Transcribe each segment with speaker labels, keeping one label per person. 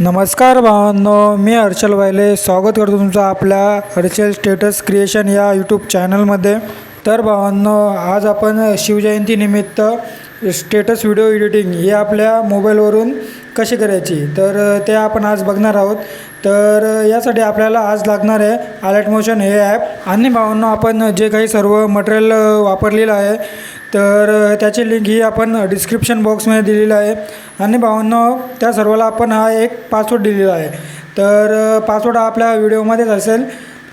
Speaker 1: नमस्कार भावांनो, मी हर्षल वायले स्वागत करतो तुमचं आपल्या हर्षल स्टेटस क्रिएशन या यूट्यूब चॅनलमध्ये. तर भावांनो, आज आपण शिवजयंतीनिमित्त स्टेटस व्हिडिओ एडिटिंग हे आपल्या मोबाईलवरून कशी करायची तर ते आपण आज बघणार आहोत. तर यासाठी आपल्याला आज लागणार आहे अलर्ट मोशन हे ॲप. आणि भावांनो, आपण जे काही सर्व मटेरियल वापरलेलं आहे तर त्याची लिंक ही आपण डिस्क्रिप्शन बॉक्समध्ये दिलेली आहे. आणि भावांनो, त्या सर्वाला आपण हा एक पासवर्ड दिलेला आहे. तर पासवर्ड हा आपल्या व्हिडिओमध्येच असेल.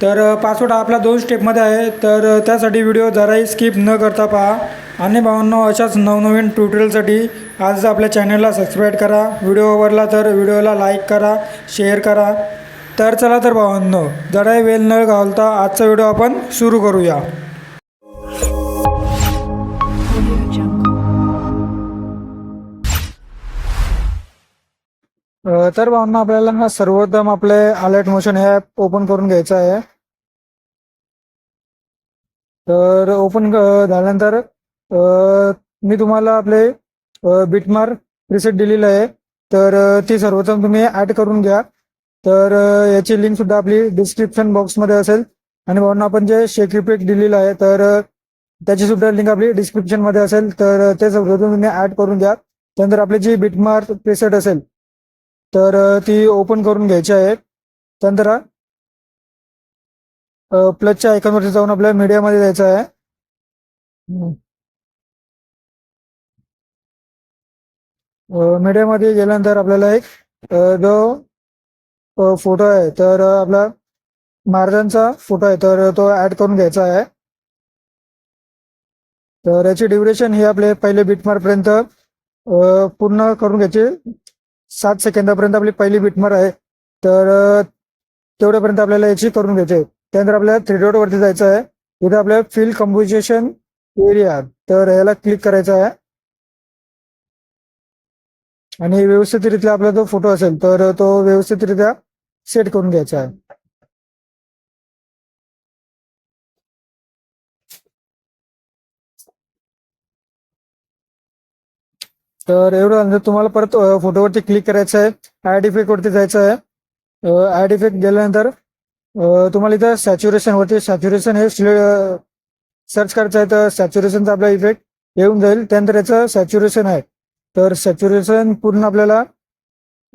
Speaker 1: तर पासवर्ड हा आपला 2 स्टेपमध्ये आहे. तर त्यासाठी व्हिडिओ जराही स्किप न करता पहा. आणि भावांनो, अशाच नवनवीन ट्युटोरियलसाठी आज आपल्या चॅनलला सबस्क्राईब करा. व्हिडिओ आवडला तर व्हिडिओला लाईक करा, शेअर करा. तर चला तर भावांनो, जराही वेळ न घालता आजचा व्हिडिओ आपण सुरू करूया. तर भावना आपल्याला ना सर्वप्रथम आपले अलर्ट मोशन हे ॲप ओपन करून घ्यायचं आहे. तर ओपन झाल्यानंतर मी तुम्हाला आपले बिटमार्क प्रीसेट दिलेलं आहे. तर ती सर्वप्रथम तुम्ही ॲड करून घ्या. तर याची लिंक सुद्धा आपली डिस्क्रिप्शन बॉक्समध्ये असेल. आणि भावना आपण जे शेक इफेक्ट दिलेलं आहे तर त्याची सुद्धा लिंक आपली डिस्क्रिप्शनमध्ये असेल. तर ते सर्वप्रथम तुम्ही ॲड करून घ्या. त्यानंतर आपली जी बिटमार्क प्रीसेट असेल तर ती ओपन करून घ्यायची आहे. त्यानंतर प्लसच्या आयकॉनवरती जाऊन आपल्याला मीडियामध्ये जायचं आहे. मीडियामध्ये गेल्यानंतर आपल्याला एक जो फोटो आहे तर आपला महाराजांचा फोटो आहे तर तो ॲड करून घ्यायचा आहे. तर याची ड्युरेशन ही आपले पहिले बिटमार्कपर्यंत पूर्ण करून घ्यायची. 7 सेकंदापर्यंत आपली पहिली बिटमार्क आहे. तर तेवढ्यापर्यंत आपल्याला याची करून घ्यायची आहे. त्यानंतर आपल्याला 3 डॉट वरती जायचं आहे. इथे आपल्याला फिल कंपोजिशन एरिया तर याला क्लिक करायचं आहे. आणि व्यवस्थितरित्या आपला जो फोटो असेल तर तो व्यवस्थितरित्या सेट करून घ्यायचा आहे. तर एवढं नंतर तुम्हाला परत फोटोवरती क्लिक करायचं आहे. ॲड इफेक्ट वरती जायचं आहे. ॲड इफेक्ट गेल्यानंतर तुम्हाला इथं सॅच्युरेशन हे सर्च करायचं आहे. तर सॅच्युरेशनचा आपला इफेक्ट येऊन जाईल. त्यानंतर याचं सॅच्युरेशन आहे तर सॅच्युरेशन पूर्ण आपल्याला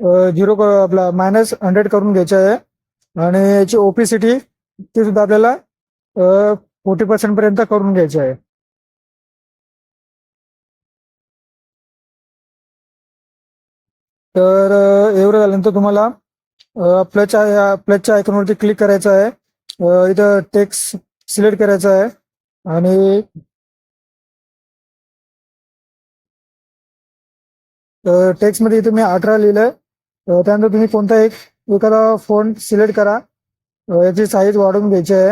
Speaker 1: आपला -100 करून घ्यायचं आहे. आणि याची ओपीसीटी ती सुद्धा आपल्याला 40% पर्यंत करून घ्यायची आहे. तर एवढं झाल्यानंतर तुम्हाला प्लसच्या आयकॉनवरती क्लिक करायचं आहे. इथं टेक्स्ट सिलेक्ट करायचं आहे. आणि टेक्स्टमध्ये इथे मी 18 लिहिलंय. त्यानंतर तुम्ही कोणता एखादा फॉन्ट सिलेक्ट करा. याची साईज वाढवून घ्यायची आहे.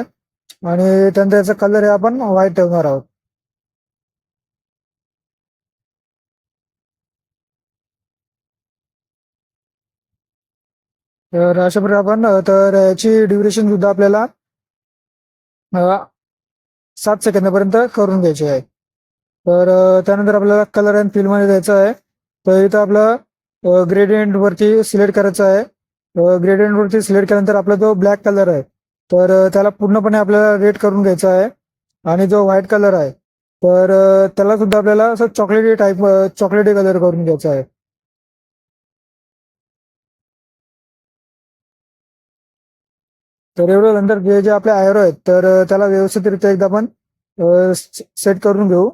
Speaker 1: आणि त्यानंतर याचा कलर हे आपण व्हाईट ठेवणार आहोत. तर अशा प्रकारे आपण तर याची ड्युरेशन सुद्धा आपल्याला 7 सेकंदापर्यंत करून घ्यायची आहे. तर त्यानंतर आपल्याला कलर अँड फिलमध्ये जायचं आहे. तर इथं आपलं ग्रेडियंट वरती सिलेक्ट करायचं आहे. ग्रेडियंट वरती सिलेक्ट केल्यानंतर आपला जो ब्लॅक कलर आहे तर त्याला पूर्णपणे आपल्याला रेड करून घ्यायचा आहे. आणि जो व्हाईट कलर आहे तर त्याला सुद्धा आपल्याला असं चॉकलेटी कलर करून घ्यायचा आहे. तर एवढं नंतर जे आपले आयरो आहेत तर त्याला व्यवस्थितरित्या एकदा आपण सेट करून घेऊ.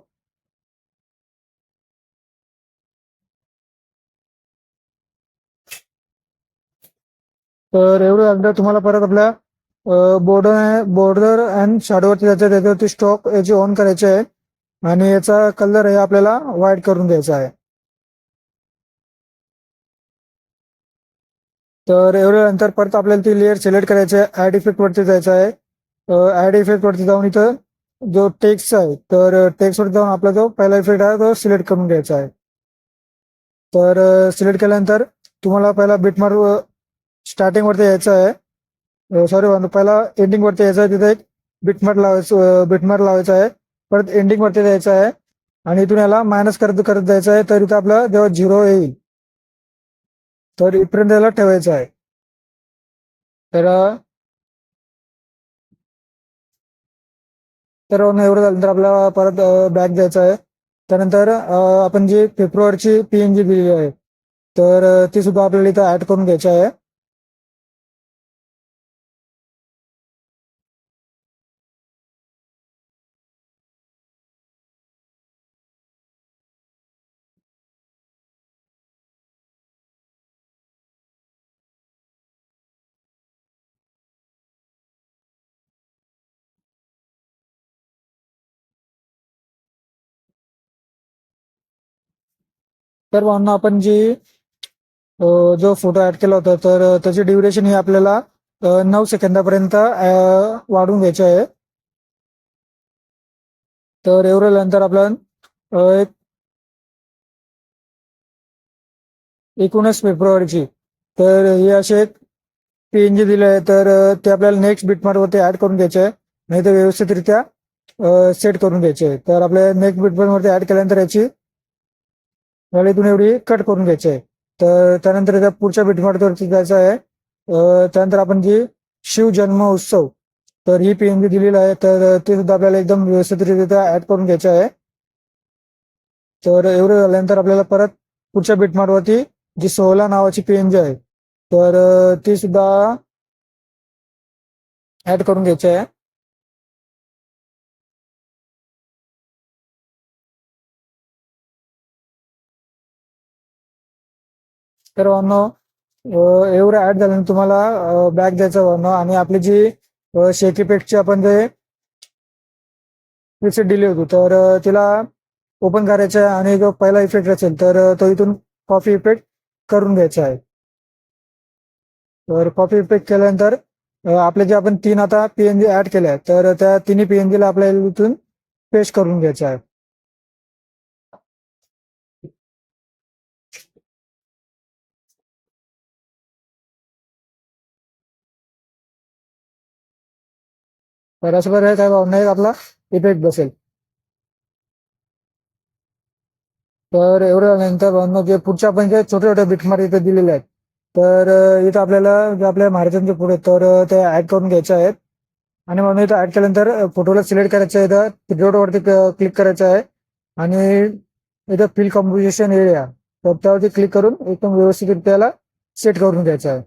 Speaker 1: तर एवढं नंतर तुम्हाला परत आपल्या बॉर्डर अँड शॅडोवरती जायचं. त्याच्यावरती स्टॉक याची ऑन करायचे आहे. आणि याचा कलर हे आपल्याला व्हाईट करून द्यायचा आहे. तर एवढ्या नंतर परत आपल्याला ती लेअर सिलेक्ट करायची आहे. ॲड इफेक्ट वरती जायचं आहे. ॲड इफेक्ट वरती जाऊन इथं जो टेक्स्ट आहे तर टेक्स्ट वरती जाऊन आपला जो पहिला इफेक्ट आहे तो सिलेक्ट करून घ्यायचा आहे. तर सिलेक्ट केल्यानंतर तुम्हाला पहिला बिटमार्क स्टार्टिंग वरती यायचं आहे. सॉरी, पहिला एंडिंग वरती यायचं आहे. तिथे एक बिटमार्क लावायचा आहे. परत एंडिंग वरती जायचं आहे. आणि इथून याला मायनस करत करत जायचं आहे. तर इथं आपला जेव्हा 0 येईल तर इथपर्यंत त्याला ठेवायचं आहे. तर तर एवढं झाल्यानंतर आपल्याला परत बॅक द्यायचा आहे. त्यानंतर आपण जी फेब्रुवारीची PNG दिलेली आहे, तर ती सुद्धा आपल्याला इथं ऍड करून घ्यायची आहे. तर भावना आपण जी जो फोटो ऍड केला होता, तर त्याची ड्युरेशन ही आपल्याला 9 सेकंदापर्यंत वाढवून घ्यायची आहे. तर एवढं झाल्यानंतर आपल्याला एक 19 फेब्रुवारीची तर हे असे एक PNG दिले आहे, तर ते आपल्याला नेक्स्ट बिटमार्कवरती ऍड करून घ्यायचे आहे, नाही तर व्यवस्थितरित्या सेट करून घ्यायचे आहे. तर आपल्या नेक्स्ट बिटमार्कवरती ऍड केल्यानंतर याची इथून एवढी कट करून घ्यायची आहे. तर त्यानंतर त्या पुढच्या बिटमार्कवरती जायचं आहे. त्यानंतर आपण जी शिव जन्म उत्सव तर ही PNG दिलेली आहे, तर ते सुद्धा आपल्याला एकदम व्यवस्थितरित्या ऍड करून घ्यायचे आहे. तर एवढं झाल्यानंतर आपल्याला परत पुढच्या बिटमार्कवरती जी 16 नावाची PNG आहे, तर ती सुद्धा ऍड करून घ्यायची आहे. तर वरनं एवढं ऍड झाल्यानंतर तुम्हाला बॅक द्यायचं वरनं, आणि आपली जी शेक इफेक्टची आपण जे प्रीसेट दिली होती, तर तिला ओपन करायचं आहे, आणि जो पहिला इफेक्ट असेल तर तो इथून कॉपी इफेक्ट करून घ्यायचा आहे. तर कॉपी इफेक्ट केल्यानंतर आपले जे आपण 3 आता PNG ऍड केल्या, तर त्या तिन्ही PNG ला आपल्याला इथून पेस्ट करून घ्यायचं आहे. तर अशा प्रकारे काय भावना एक आपला इफेक्ट बसेल. तर एवढं झाल्यानंतर भावना जे पुढच्या आपण जे छोटे छोटे बिटमार्क इथे दिलेले आहेत, तर इथं आपल्याला जे आपल्या महाराजांचे पुढे तर ते ऍड करून घ्यायचे आहेत. आणि म्हणून इथं ऍड केल्यानंतर फोटोला सिलेक्ट करायचं आहे, इथं पिरियड वरती क्लिक करायचं आहे, आणि इथं फिल कम्पोजिशन एरिया तर त्यावरती क्लिक करून एकदम व्यवस्थित त्याला सेट करून घ्यायचं आहे.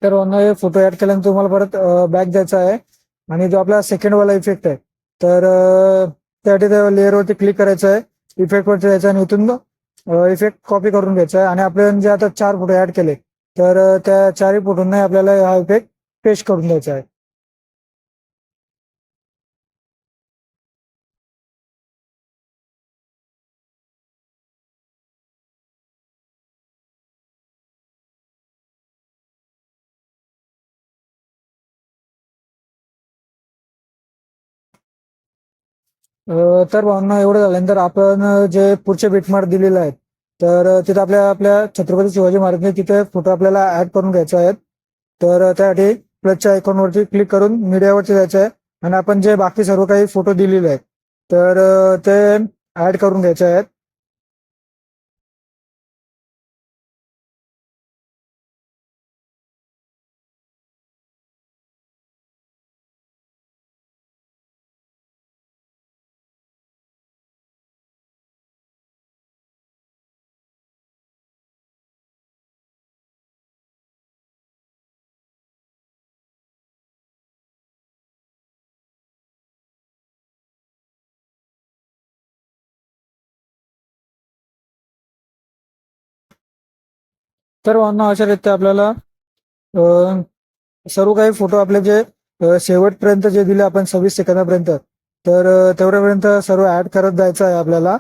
Speaker 1: तर हे फोटो ऍड केल्यानंतर तुम्हाला परत बॅक द्यायचा आहे, आणि जो आपला सेकंड वाला इफेक्ट आहे, तर त्यासाठी त्या लेअरवरती क्लिक करायचं आहे, इफेक्ट वरती जायचं, आणि इथून इफेक्ट कॉपी करून घ्यायचा आहे, आणि आपण जे आता 4 फोटो ऍड केले, तर त्या 4ही फोटोंना आपल्याला हा इफेक्ट पेस्ट करून द्यायचा आहे. तर भावना एवढं झाल्यानंतर आपण जे पुढचे बिटमार्क दिलेले आहेत, तर तिथे आपल्या आपल्या छत्रपती शिवाजी महाराजांचे तिथे फोटो आपल्याला ऍड करून घ्यायचे आहेत. तर त्यासाठी प्लसच्या आयकॉनवरती क्लिक करून मीडियावरती जायचं आहे, आणि आपण जे बाकी सर्व काही फोटो दिलेले आहेत, तर ते ऍड करून घ्यायचे आहेत. तर भावना अशा रीत्या आपल्याला सर्व काही फोटो आपले जे शेवटपर्यंत जे दिले आपण 26 सेकंदापर्यंत, तर तेवढ्यापर्यंत सर्व ऍड करत जायचं आहे आपल्याला.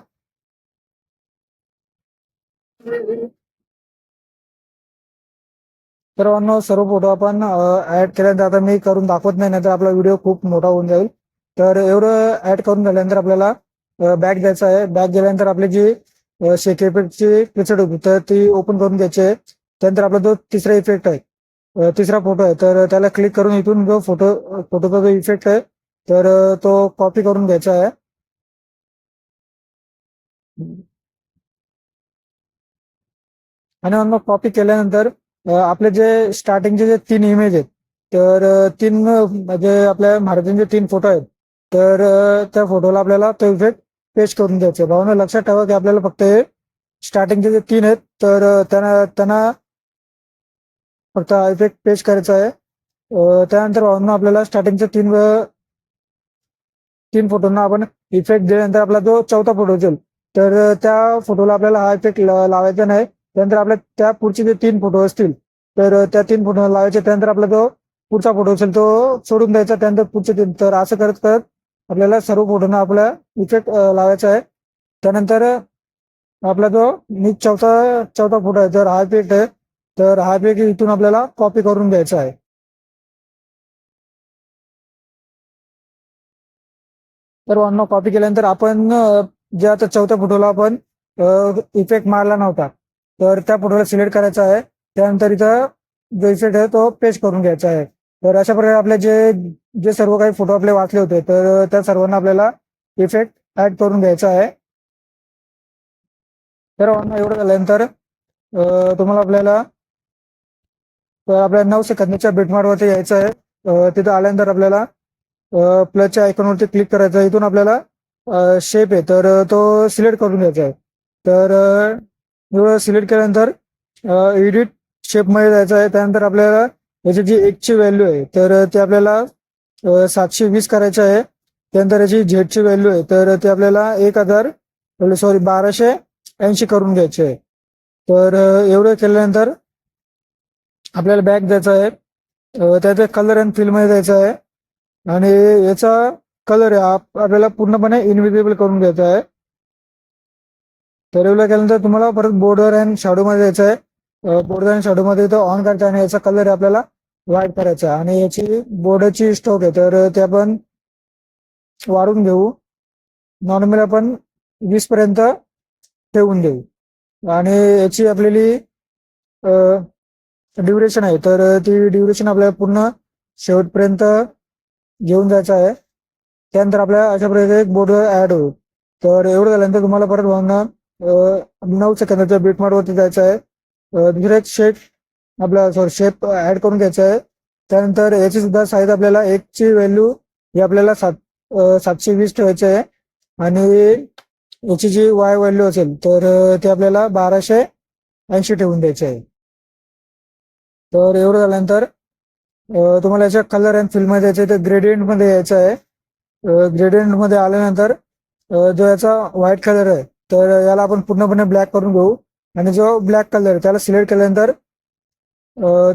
Speaker 1: तर सर्व फोटो आपण ऍड केल्यानंतर आता मी करून दाखवत नाही, नाहीतर आपला व्हिडिओ खूप मोठा होऊन जाईल. तर एवढं ऍड करून झाल्यानंतर आपल्याला बॅक द्यायचा आहे. बॅक गेल्यानंतर आपली जी शेक इफेक्टची प्रिसेट होती तर ती ओपन करून घ्यायची आहे. त्यानंतर आपला जो तिसरा इफेक्ट आहे, तिसरा फोटो आहे, तर त्याला क्लिक करून इथून जो फोटोचा जो इफेक्ट आहे तर तो कॉपी करून घ्यायचा आहे. आणि मग कॉपी केल्यानंतर आपले जे स्टार्टिंगचे जे 3 इमेज आहेत, तर तीन म्हणजे आपल्या महाराजांचे 3 फोटो आहेत, तर त्या फोटोला आपल्याला तो इफेक्ट पेस्ट करून द्यायचा आहे. भावना लक्षात ठेवा की आपल्याला फक्त हे स्टार्टिंगचे जे 3 आहेत, तर त्यांना त्यांना फक्त इफेक्ट पेस्ट करायचा आहे. त्यानंतर भावना आपल्याला स्टार्टिंगचे 3 फोटोंना आपण इफेक्ट दिल्यानंतर आपला जो चौथा फोटो असेल, तर त्या फोटोला आपल्याला हा इफेक्ट लावायचा नाही. त्यानंतर आपल्या त्या पुढचे जे 3 फोटो असतील, तर त्या 3 फोटो लावायचे. त्यानंतर आपला जो पुढचा फोटो असेल तो सोडून द्यायचा. त्यानंतर पुढचे 3, तर असं करत करत आपल्याला सर्व फोटोंना आपला इफेक्ट लावायचा आहे. त्यानंतर आपला जो चौथा चौथा फोटो आहे, तर हा इफेक्ट आहे, तर हा इफेक्ट इथून आपल्याला कॉपी करून घ्यायचा आहे. तर वरनं कॉपी केल्यानंतर आपण जे आता चौथ्या फोटोला आपण इफेक्ट मारला नव्हता, तर त्या फोटोला सिलेक्ट करायचा आहे. त्यानंतर इथं जो इफेक्ट आहे तो पेस्ट करून घ्यायचा आहे. तर अशा प्रकारे आपले जे जे सर्व काही फोटो आपले वाचले होते, तर त्या सर्वांना आपल्याला इफेक्ट ऍड करून घ्यायचा आहे. तर वरनं एवढं झाल्यानंतर तुम्हाला आपल्या 9 सेकंदाच्या बिटमार्कवरती यायचं आहे. तिथं आल्यानंतर आपल्याला प्लसच्या आयकॉनवरती क्लिक करायचं आहे. इथून आपल्याला शेप आहे, तर तो सिलेक्ट करून घ्यायचा आहे. तर एवढं सिलेक्ट केल्यानंतर एडिट शेपमध्ये जायचं आहे. त्यानंतर आपल्याला याची जी एकची व्हॅल्यू आहे, तर ते आपल्याला 720 करायचं आहे. त्यानंतर याची झेडची व्हॅल्यू आहे, तर ते आपल्याला 1280 करून घ्यायचे आहे. तर एवढं केल्यानंतर आपल्याला बॅक द्यायचा आहे. त्याचा कलर अँड फिलमध्ये द्यायचा आहे. आणि याचा कलर आहे आपल्याला पूर्णपणे इनव्हिजिबल करून घ्यायचा आहे. तर एवढं केल्यानंतर तुम्हाला परत बॉर्डर अँड शॅडो मध्ये द्यायचं आहे. बॉर्डर अँड शॅडो मध्ये तो ऑन करायचा आणि याचा कलर आपल्याला व्हाईट करायचा. आणि याची बॉर्डरची स्ट्रोक आहे, तर ते आपण वाढून घेऊ. नॉर्मल आपण 20 पर्यंत ठेवून देऊ. आणि याची आपल्याली ड्युरेशन आहे, तर ती ड्युरेशन आपल्याला पूर्ण शेवटपर्यंत घेऊन जायचं आहे. त्यानंतर आपल्या अशा प्रकारे एक बोर्ड ऍड होईल. तर एवढं झाल्यानंतर तुम्हाला परत भावना 9 सेकंदाच्या बीटमार्कवरती जायचं आहे. दुसरा एक शेप ऍड करून घ्यायचा आहे. त्यानंतर याची सुद्धा साईज आपल्याला एकची व्हॅल्यू ही आपल्याला 720 ठेवायची आहे. आणि याची जी वाय व्हॅल्यू असेल, तर ते आपल्याला 1280 ठेवून द्यायचे आहे. तर एवढं झाल्यानंतर तुम्हाला याच्या कलर अँड फिल मध्ये यायचं आहे, तर ग्रेडियंट मध्ये यायचं आहे. ग्रेडियंट मध्ये आल्यानंतर जो याचा व्हाईट कलर आहे, तर याला आपण पूर्णपणे ब्लॅक करून घेऊ. आणि जो ब्लॅक कलर आहे त्याला सिलेक्ट केल्यानंतर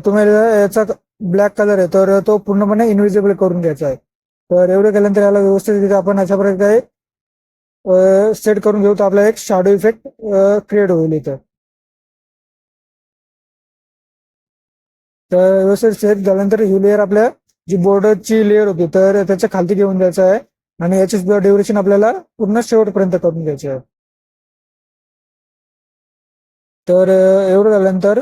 Speaker 1: तुम्हाला याचा ब्लॅक कलर आहे, तर तो पूर्णपणे इनव्हिजिबल करून घ्यायचा आहे. तर एवढं केल्यानंतर याला व्यवस्थित आपण अशा प्रकारे सेट करून घेऊ, तर आपला एक शॅडो इफेक्ट क्रिएट होईल इथं. तर व्यवस्थित सेट झाल्यानंतर ही लेअर आपल्या जी बॉर्डरची लेअर होती, तर त्याच्या खालती घेऊन जायचं आहे. आणि याची सुद्धा ड्युरेशन आपल्याला पूर्ण शेवटपर्यंत करून घ्यायची आहे. तर एवढं झाल्यानंतर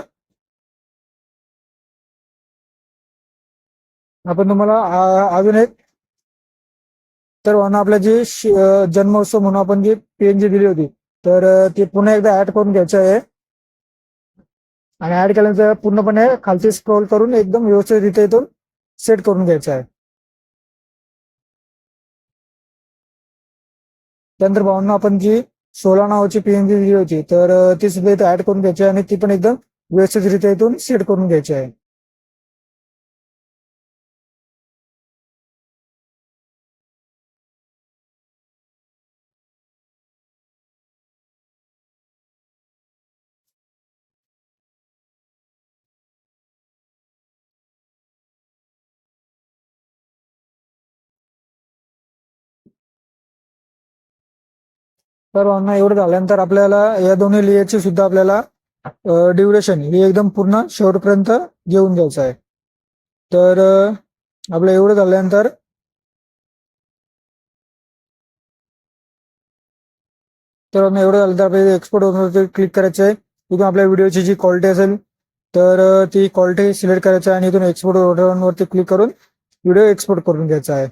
Speaker 1: आपण तुम्हाला अजून एक, तर म्हणून आपल्या जी जन्मोत्सव म्हणून आपण जी पीएनजी दिली होती, तर ती पुन्हा एकदा ऍड करून घ्यायचं आहे. आणि ऍड केल्यानंतर पूर्णपणे खालती स्क्रोल करून एकदम व्यवस्थितरित्या इथून सेट करून घ्यायचं आहे. त्यानंतर भावना आपण जी 16 नावाची पीएनजी दिली होती, तर ती सुद्धा इथे ऍड करून घ्यायची आहे आणि ती पण एकदम व्यवस्थितरित्या इथून सेट करून घ्यायची आहे. तर भावना एवढं झाल्यानंतर आपल्याला या दोन्ही लेयरची सुद्धा आपल्याला ड्युरेशन हे एकदम पूर्ण शेवटपर्यंत घेऊन जायचं आहे. तर आपलं एवढं झाल्यानंतर एवढं झालं तर आपल्याला एक्सपोर्ट वरती क्लिक करायचं आहे. इथून आपल्या व्हिडिओची जी क्वालिटी असेल तर ती क्वालिटी सिलेक्ट करायची आहे आणि इथून एक्सपोर्ट वरती क्लिक करून व्हिडिओ एक्सपोर्ट करून घ्यायचा आहे.